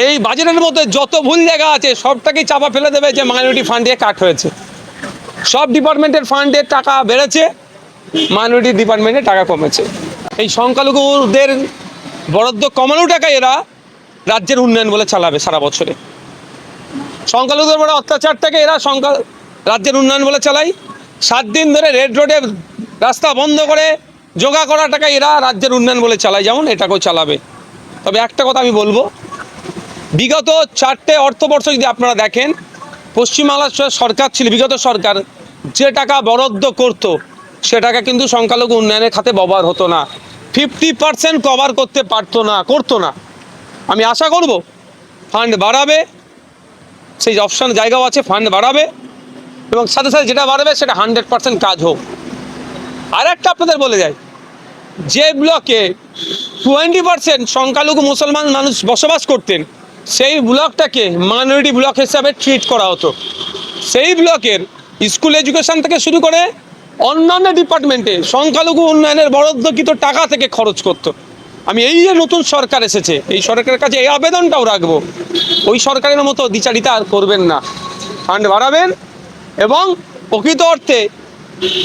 এই বাজেটের মধ্যে যত ভুল জায়গা আছে সবটাকেই চাপা ফেলে দেবে যে মাইনরিটি ফান্ডে কাট হয়েছে। সব ডিপার্টমেন্টের ফান্ডের টাকা বেড়েছে, মাইনরিটি ডিপার্টমেন্টে টাকা কমেছে। এই সংখ্যালঘুদের বরাদ্দ কমানো টাকা এরা রাজ্যের উন্নয়ন বলে চালাবে সারা বছরে। সংখ্যালঘুদের বড় অত্যাচারটাকে এরা রাজ্যের উন্নয়ন বলে চালায়। 7 দিন ধরে রেড রোডে রাস্তা বন্ধ করে জোগা করা টাকা এরা রাজ্যের উন্নয়ন বলে চালায়, যেমন এটাকেও চালাবে। তবে একটা কথা আমি বলবো, বিগত 4টে অর্থবর্ষ যদি আপনারা দেখেন, পশ্চিমবাংলার সরকার ছিল, বিগত সরকার যে টাকা বরাদ্দ করত সে টাকা কিন্তু সংখ্যালঘু উন্নয়নের খাতে ব্যবহার হতো না। 50% কভার করতে করতো না। আমি আশা করব ফান্ড বাড়াবে, সেই অপশান জায়গাও আছে, ফান্ড বাড়াবে এবং সাথে সাথে যেটা বাড়াবে সেটা 100% কাজ হোক। আর একটা আপনাদের বলে যায়, যে ব্লকে 20% সংখ্যালঘু মুসলমান মানুষ বসবাস করতেন সেই ব্লকটাকে মাইনরিটি ব্লক হিসাবে ট্রিট করা হতো। সেই ব্লকের স্কুল এডুকেশন থেকে শুরু করে অন্যান্য ডিপার্টমেন্টে সংখ্যালঘু উন্নয়নের বরাদ্দকৃত টাকা থেকে খরচ করতো। আমি এই যে নতুন সরকার এসেছে, এই সরকারের কাছে এই আবেদনটাও রাখবো, ওই সরকারের মতো দ্বিচারিতা আর করবেন না, ফান্ড বাড়াবেন এবং প্রকৃত অর্থে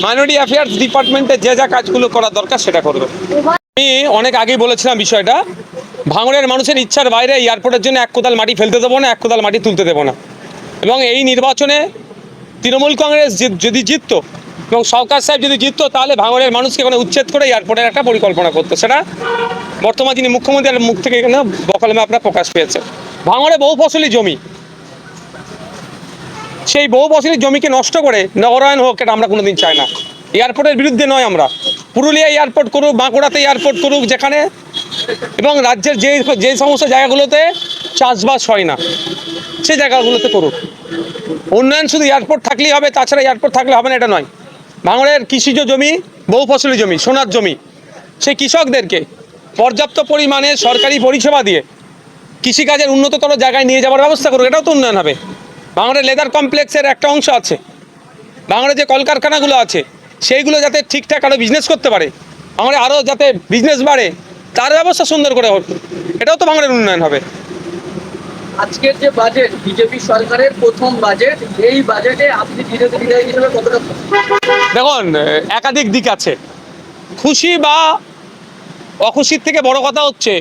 মাইনরিটি অ্যাফেয়ার্স ডিপার্টমেন্টে যে যা কাজগুলো করা দরকার সেটা করবেন। আমি অনেক আগেই বলেছিলাম বিষয়টা, ভাঙড়ের মানুষের ইচ্ছার বাইরে এয়ারপোর্টের জন্য 1 কোদাল মাটি ফেলতে দেবো না, 1 কোদাল মাটি তুলতে দেবো না। এবং এই নির্বাচনে তৃণমূল কংগ্রেস যদি জিততো এবং সরকার সাহেব যদি জিততো, তাহলে ভাঙড়ের মানুষকে এখানে উচ্ছেদ করে এয়ারপোর্টের একটা পরিকল্পনা করতো। সেটা বর্তমান যিনি মুখ্যমন্ত্রীর মুখ থেকে এখানে বকলমে আপনার প্রকাশ পেয়েছে। ভাঙড়ে বহু ফসলি জমি, সেই বহু ফসলি জমিকে নষ্ট করে নগরায়ণ হোক, এটা আমরা কোনোদিন চাই না। এয়ারপোর্টের বিরুদ্ধে নয় আমরা, পুরুলিয়া এয়ারপোর্ট করুক, বাঁকুড়াতে এয়ারপোর্ট করুক, যেখানে এবং রাজ্যের যে সমস্ত জায়গাগুলোতে চাষবাস হয় না সেই জায়গাগুলোতে করুক। উন্নয়ন শুধু এয়ারপোর্ট থাকলেই হবে, তাছাড়া এয়ারপোর্ট থাকলে হবে না এটা নয়। ভাঙড়ের কৃষিজ জমি, বহু ফসলি জমি, সোনার জমি, সেই কৃষকদেরকে পর্যাপ্ত পরিমাণে সরকারি পরিষেবা দিয়ে কৃষিকাজের উন্নততর জায়গায় নিয়ে যাওয়ার ব্যবস্থা করুক, এটাও তো উন্নয়ন হবে। ভাঙড়ের লেদার কমপ্লেক্সের একটা অংশ আছে, ভাঙড়ে যে কলকারখানাগুলো আছে সেইগুলো যাতে ঠিকঠাক আরও বিজনেস করতে পারে, ভাঙড়ে আরও যাতে বিজনেস বাড়ে তার ব্যবস্থা সুন্দর করে হোক, এটাও তো ভাঙড়ের উন্নয়ন হবে। আজকের যে বাজেট, বিজেপি সরকারের প্রথম বাজেট, এই বাজেটে আপনি বিরোধী হিসেবে কতটা? দেখুন, একাধিক দিক আছে। খুশি বা অখুশির থেকে বড় কথা হচ্ছে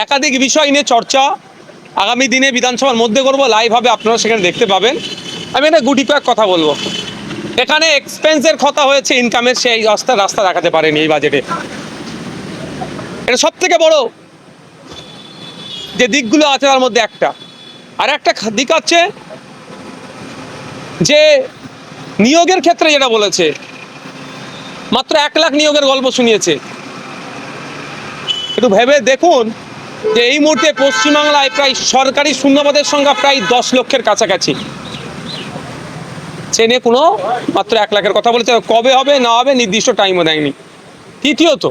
একাধিক বিষয় নিয়ে চর্চা আগামী দিনে বিধানসভার মধ্যে করব, লাইভ হবে, আপনারা সেখানে দেখতে পাবেন। আমি একটা গুটি কয়েক কথা বলবো। এখানে এক্সপেন্সের কথা হয়েছে, ইনকামের সেই রাস্তা দেখাতে পারেনি এই বাজেটে। এটা সব থেকে বড় যে দিকগুলো আছে তার মধ্যে একটা। আর একটা দিক আছে যে নিয়োগের ক্ষেত্রে যেটা বলেছে, মাত্র 1 লাখ নিয়োগের গল্প শুনিয়েছে। একটু ভেবে দেখুন যে এই মুহূর্তে পশ্চিমবাংলায় প্রায় সরকারি শূন্যপদের সংখ্যা প্রায় 10 লক্ষের কাছাকাছি। সে নিয়ে কোনো মাত্র 1 লাখের কথা বলেছে, কবে হবে না হবে নির্দিষ্ট টাইমও দেয়নি। তৃতীয়ত,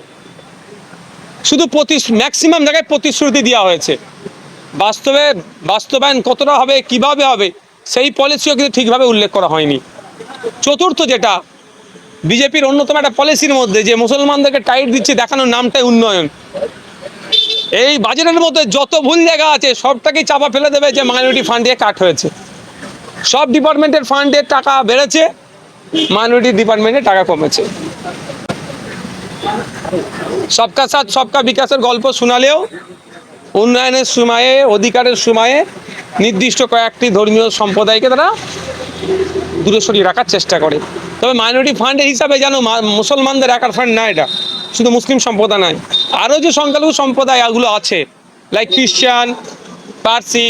শুধু ম্যাক্সিমাম জায়গায় প্রতিশ্রুতি দেওয়া হয়েছে, বাস্তবায়ন কতটা হবে, কিভাবে হবে সেই পলিসিও কিন্তু ঠিকভাবে উল্লেখ করা হয়নি। চতুর্থ, যেটা বিজেপির অন্যতম একটা পলিসির মধ্যে যে মুসলমানদেরকে টাইট দিচ্ছে, দেখানোর নামটাই উন্নয়ন। এই বাজেটের মধ্যে যত ভুল জায়গা আছে সবটাকেই চাপা ফেলে দেবে যে মাইনরিটি ফান্ডে কাট হয়েছে। সব ডিপার্টমেন্টের ফান্ডের টাকা বেড়েছে, মাইনরিটি ডিপার্টমেন্টে টাকা কমেছে। সবকা সাথ সবকা বিকাশের গল্প শোনালেও উন্নয়নের সময়ে, অধিকারের সময়ে নির্দিষ্ট কয়েকটি ধর্মীয় সম্প্রদায়কে তারা দূরে সরিয়ে রাখার চেষ্টা করে। তবে মাইনরিটি ফান্ডের হিসাবে যেন মুসলমানদের একার ফান্ড না, এটা শুধু মুসলিম সম্প্রদায় নয়, আরও যে সংখ্যালঘু সম্প্রদায়গুলো আছে লাইক খ্রিস্টান, পার্সি,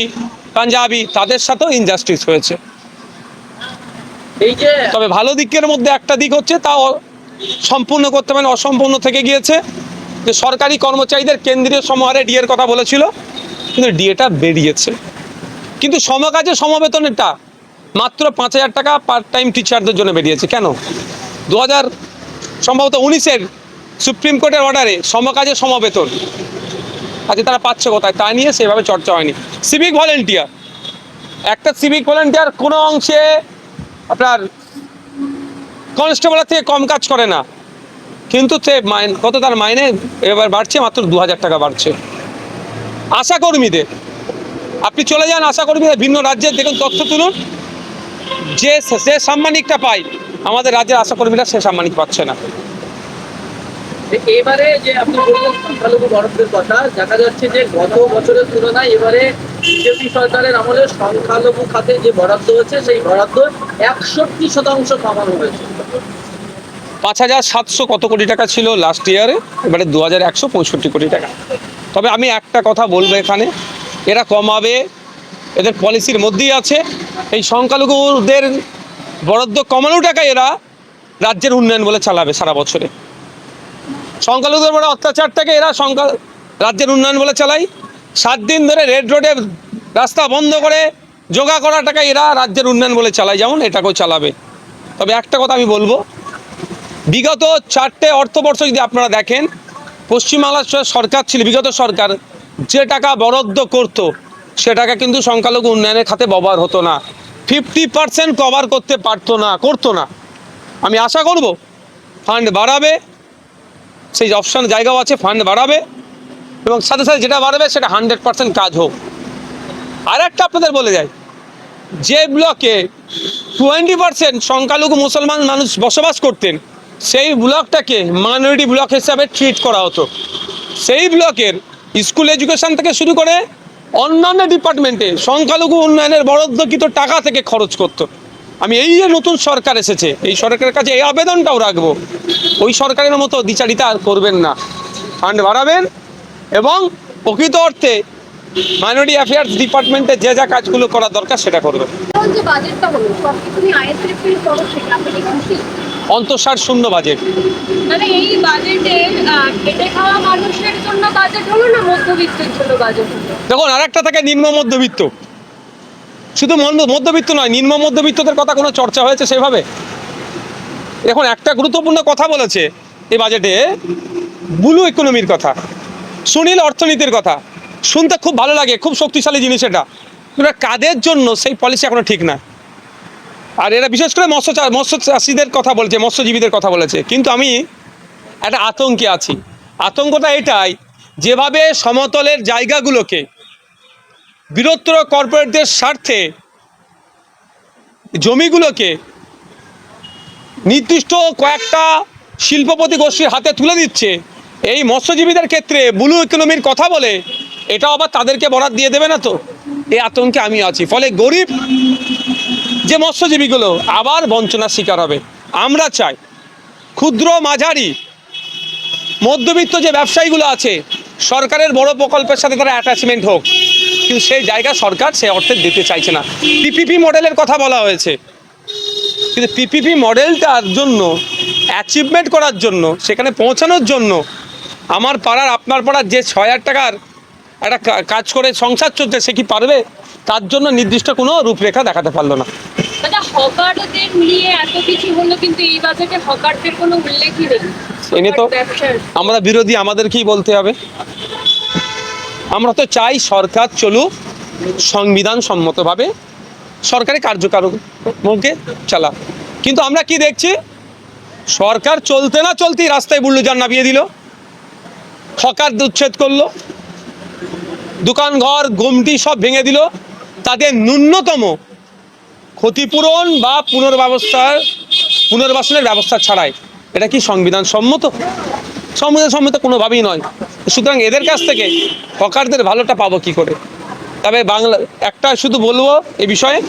পাঞ্জাবি, তাদের সাথেও ইনজাস্টিস হয়েছে। তবে ভালো দিকের মধ্যে একটা দিক হচ্ছে, তাও সম্পূর্ণ করতে পারেন, অসম্পূর্ণ থেকে গিয়েছে, যে সরকারি কর্মচারীদের কেন্দ্রীয় সমাহারে ডিএর কথা বলেছিল, কিন্তু ডিএটা বেরিয়েছে। কিন্তু সমকাজে সমবেতনেরটা মাত্র 5,000 টাকা পার্ট টাইম টিচারদের জন্য বেরিয়েছে। কেন? 2019-এর সুপ্রিম কোর্টের অর্ডারে সমকাজে সমবেতন আজকে তারা পাচ্ছে কোথায়, তা নিয়ে সেভাবে চর্চা হয়নি। সিভিক ভলেন্টিয়ার, একটা সিভিক ভলেন্টিয়ার কোনো অংশে আপনার কনস্টেবলের থেকে কম কাজ করে না, কিন্তু সে তার মাইনে এবার বাড়ছে, মাত্র 2,000 টাকা বাড়ছে। আশাকর্মীদের, আপনি চলে যান আশাকর্মীদের ভিন্ন রাজ্যে, দেখুন তথ্য তুলুন, যে সাম্মানিকটা পায় আমাদের রাজ্যের আশাকর্মীরা সে সাম্মানিক পাচ্ছে না। এবারে যে আপনি বললেন সংখ্যালঘু বরাদ্দের কথা, দেখা যাচ্ছে যে গত বছরের তুলনায় এবারে বিজেপি সরকারের আমলে সংখ্যালঘু খাতে যে বরাদ্দ হয়েছে সেই বরাদ্দ 61% কমানো হয়েছে। 5,700 কত কোটি টাকা ছিল লাস্ট ইয়ারে, এবারে 2,165 কোটি টাকা। তবে আমি একটা কথা বলবো, এখানে এরা কমাবে, এদের পলিসির মধ্যেই আছে। এই সংখ্যালঘুদের বরাদ্দ কমানো টাকা এরা রাজ্যের উন্নয়ন বলে চালাবে সারা বছরে। সংখ্যালঘুদের বড় অত্যাচারটাকে এরা রাজ্যের উন্নয়ন বলে চালায়। 7 দিন ধরে রেড রোডে রাস্তা বন্ধ করে জোগা করা টাকা এরা রাজ্যের উন্নয়ন বলে চালায়, যেমন এটাকেও চালাবে। তবে একটা কথা আমি বলবো, বিগত 4টে অর্থবর্ষ যদি আপনারা দেখেন, পশ্চিমবাংলার সরকার ছিল, বিগত সরকার যে টাকা বরাদ্দ করত সে টাকা কিন্তু সংখ্যালঘু উন্নয়নের খাতে ব্যবহার হতো না। 50% কভার করতে করতো না। আমি আশা করব ফান্ড বাড়াবে, সেই অপশান জায়গাও আছে, ফান্ড বাড়াবে এবং সাথে সাথে যেটা বাড়াবে সেটা 100% কাজ হোক। আর একটা আপনাদের বলে যায়, যে ব্লকে 20% সংখ্যালঘু মুসলমান মানুষ বসবাস করতেন সেই ব্লকটাকে মাইনরিটি ব্লক হিসাবে ট্রিট করা হতো। সেই ব্লকের স্কুল এডুকেশন থেকে শুরু করে অন্যান্য ডিপার্টমেন্টে সংখ্যালঘু উন্নয়নের বরাদ্দকৃত টাকা থেকে খরচ করতো। আমি এই যে নতুন সরকার এসেছে, এই সরকারের কাছে এই আবেদনটাও রাখবো, ওই সরকারের মতো দ্বিচারিতা আর করবেন না, ফান্ড বাড়াবেন এবং প্রকৃত অর্থে মাইনরিটি অ্যাফেয়ার্স ডিপার্টমেন্টে যে যা কাজগুলো করা দরকার সেটা করবেন। অন্তঃসার শূন্য বাজেট। মানে এই বাজেটে খেটে খাওয়া মানুষের জন্য বাজেট হলো না মধ্যবিত্তের জন্য বাজেট হলো? দেখুন, আরেকটা থাকে নিম্ন মধ্যবিত্ত, শুধু মধ্যবিত্ত নয়, নিম্ন মধ্যবিত্তদের কথা কোনো চর্চা হয়েছে সেভাবে? এখন একটা গুরুত্বপূর্ণ কথা বলেছে এই বাজেটে, ব্লু ইকোনমির কথা, সুনীল অর্থনীতির কথা। শুনতে খুব ভালো লাগে, খুব শক্তিশালী জিনিস এটা, কিন্তু কাদের জন্য সেই পলিসি এখনো ঠিক না। আর এরা বিশেষ করে মৎস্য চাষিদের কথা বলছে, মৎস্যজীবীদের কথা বলেছে। কিন্তু আমি একটা আতঙ্কে আছি। আতঙ্কটা এটাই, যেভাবে সমতলের জায়গাগুলোকে বৃহত্তর কর্পোরেটদের স্বার্থে জমিগুলোকে নির্দিষ্ট কয়েকটা শিল্পপতি গোষ্ঠীর হাতে তুলে দিচ্ছে, এই মৎস্যজীবীদের ক্ষেত্রে ব্লু ইকোনমির কথা বলে এটাও আবার তাদেরকে বরাদ দিয়ে দেবে না তো, এই আতঙ্কে আমি আছি। ফলে গরিব যে মৎস্যজীবীগুলো আবার বঞ্চনার শিকার হবে। আমরা চাই ক্ষুদ্র মাঝারি মধ্যবিত্ত যে ব্যবসায়ীগুলো আছে সরকারের বড় প্রকল্পের সাথে তারা অ্যাটাচমেন্ট হোক, কিন্তু সেই জায়গা সরকার সে অর্থে দিতে চাইছে না। পিপিপি মডেলের কথা বলা হয়েছে, কিন্তু পিপিপি মডেলটার জন্য অ্যাচিভমেন্ট করার জন্য, সেখানে পৌঁছানোর জন্য আমার পাড়ার আপনার পাড়ার যে 6,000 টাকার একটা কাজ করে সংসার চলছে সে কি পারবে? তার জন্য নির্দিষ্ট কোনো রূপরেখা দেখাতে পারলো না। মানে হকারদের নিয়ে এত কিছু হলো, কিন্তু এই বাজেটে হকারদের কোনো উল্লেখই নেই। এনে তো আমরা বিরোধী, আমাদেরকেই বলতে হবে। আমরা তো চাই সরকার চলুক সংবিধান সম্মতভাবে, সরকারি কার্যক্রমকে চালা। কিন্তু আমরা কি দেখছি, সরকার চলতে না চলতেই রাস্তায় বুল্ডোজার নামিয়ে দিল, হকার উচ্ছেদ করলো, দোকান ঘর গুমটি সব ভেঙে দিল, তাদের ন্যূনতম ক্ষতিপূরণ বা পুনর্বাসনের ব্যবস্থা ছাড়াই। এটা কি সংবিধান সম্মত? সংবিধান সম্মত কোনোভাবেই নয়। সুতরাং এদের কাছ থেকে হকারদের ভালোটা পাবো কি করে? তবে বাংলা একটা শুধু বলবো এ বিষয়ে,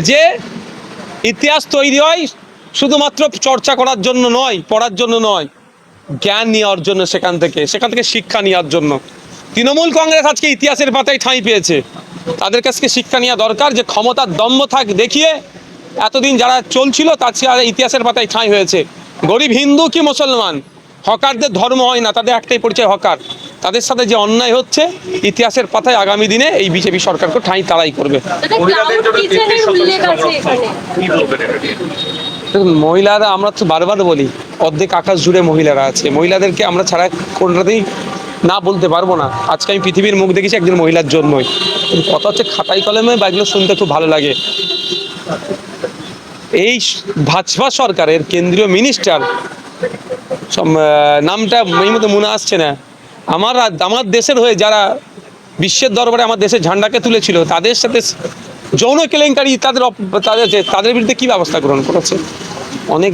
যে ইতিহাস তৈরি হয় শুধুমাত্র চর্চা করার জন্য নয়, পড়ার জন্য নয়, জ্ঞান নেওয়ার জন্য, সেখান থেকে শিক্ষা নেওয়ার জন্য। তৃণমূল কংগ্রেস আজকে ইতিহাসের পাতায় ঠাঁই পেয়েছে, তাদের কাছে শিক্ষা নেওয়া দরকার, যে ক্ষমতার দম্ভ দেখিয়ে এতদিন যারা চলছিল তার চেয়ে ইতিহাসের পাতায় ঠাঁই হয়েছে। গরিব হিন্দু কি মুসলমান, হকারদের ধর্ম হয় না, তাদের একটাই পরিচয় হকার। তাদের সাথে যে অন্যায় হচ্ছে ইতিহাসের পাতায় আগামী দিনে এই বিজেপি সরকারকে ঠাঁই তারাই করবে। মহিলারা, আমরা তো বারবার বলি, অর্ধেক আকাশ জুড়ে মহিলারা আছে, মহিলাদেরকে আমরা ছাড়া কোনটাতেই না বলতে পারবো না। আজকে আমি পৃথিবীর মুখ দেখেছি একজন মহিলার জন্যই। কথা হচ্ছে খাতাই কলমে বা এগুলো শুনতে খুব ভালো লাগে। এই ভাজপা সরকারের কেন্দ্রীয় মিনিস্টার, নামটা এই মতো মনে আসছে না, আমার দেশের হয়ে যারা বিশ্বের দরবারে আমার দেশের ঝান্ডাকে তুলেছিল, তাদের সাথে যৌন কেলেঙ্কারি, তাদের বিরুদ্ধে কি ব্যবস্থা গ্রহণ করেছে? অনেক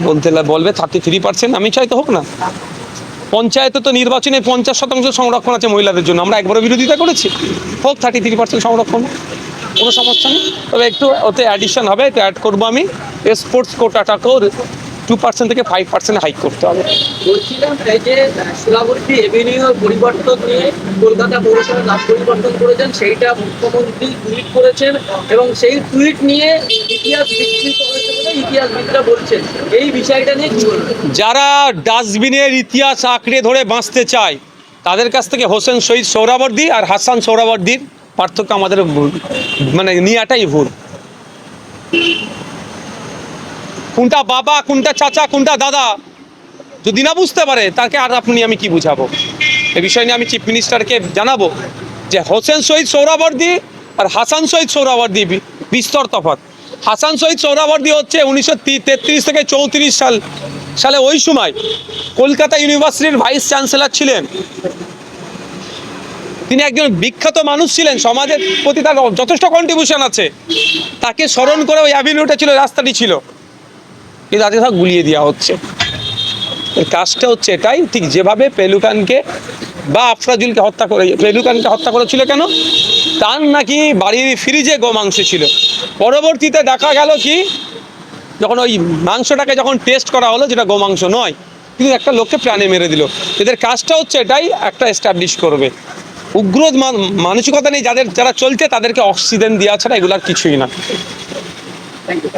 বলবে 33%, আমি চাই তো হোক না। পঞ্চায়েতে তো নির্বাচনে 50% সংরক্ষণ আছে মহিলাদের জন্য, আমরা একবারও বিরোধিতা করেছি। হোক 33% সংরক্ষণ, কোনো সমস্যা নেই। তবে একটু ওতে অ্যাডিশন হবে, একটু অ্যাড করবো আমি, স্পোর্টস কোটাটাকেও 2% থেকে 5% হাইক করতে হবে। বলছিলাম এই যে সোলাবর্তী এভিনিউর পরিবর্তন নিয়ে কলকাতা পৌরসভার নাম পরিবর্তন করেছেন, সেইটা মুখ্যমন্ত্রী টুইট করেছেন এবং সেই টুইট নিয়ে ইতিহাস বিকৃত হয়েছে বলে ইতিহাসবিদরা বলছেন। এই বিষয়টা নিয়ে কি বলবেন? যারা ডাস্টবিনের ইতিহাস আঁকড়ে ধরে বাঁচতে চায় তাদের কাছ থেকে হোসেন শহীদ সোহরাওয়ার্দী আর হাসান সোহরাওয়ার্দীর পার্থক্য আমাদের মানে নিয়াটাই ভুল। কোনটা বাবা, কোনটা চাচা, কোনটা দাদা যদি না বুঝতে পারে, তাকে আর আমি কি বুঝাবো? এ বিষয় নিয়ে আমি চিফ মিনিস্টারকে জানাবো যে হোসেন শহীদ সোহরাওয়ার্দী আর হাসান শহীদ সোহরাওয়ার্দী বিস্তর তফাৎ। হাসান শহীদ সোহরাওয়ার্দী হচ্ছে 1933 থেকে 34 সালে ওই সময় কলকাতা ইউনিভার্সিটির ভাইস চ্যান্সেলর ছিলেন। তিনি একজন বিখ্যাত মানুষ ছিলেন, সমাজের প্রতি তার যথেষ্ট কন্ট্রিবিউশন আছে। তাকে স্মরণ করে ওই অ্যাভিনিউটা ছিল, রাস্তাটি ছিল, কিন্তু আজকে সব গুলিয়ে দেওয়া হচ্ছে। এর কাজটা হচ্ছে এটাই, ঠিক যেভাবে পেলুকানকে বা আফরাজুলকে হত্যা করে, পেলুকানকে হত্যা করেছিল কেন? তার নাকি বাড়ির ফ্রিজে গোমাংস ছিল। পরবর্তীতে দেখা গেল কি, যখন ওই মাংসটাকে যখন টেস্ট করা হলো, যেটা গোমাংস নয়, কিন্তু একটা লোককে প্রাণে মেরে দিল। এদের কাজটা হচ্ছে এটাই, একটা এস্টাবলিশ করবে। উগ্র মানসিকতা নেই যারা চলছে, তাদেরকে অক্সিজেন দেওয়া ছাড়া এগুলো আর কিছুই না। Thank you.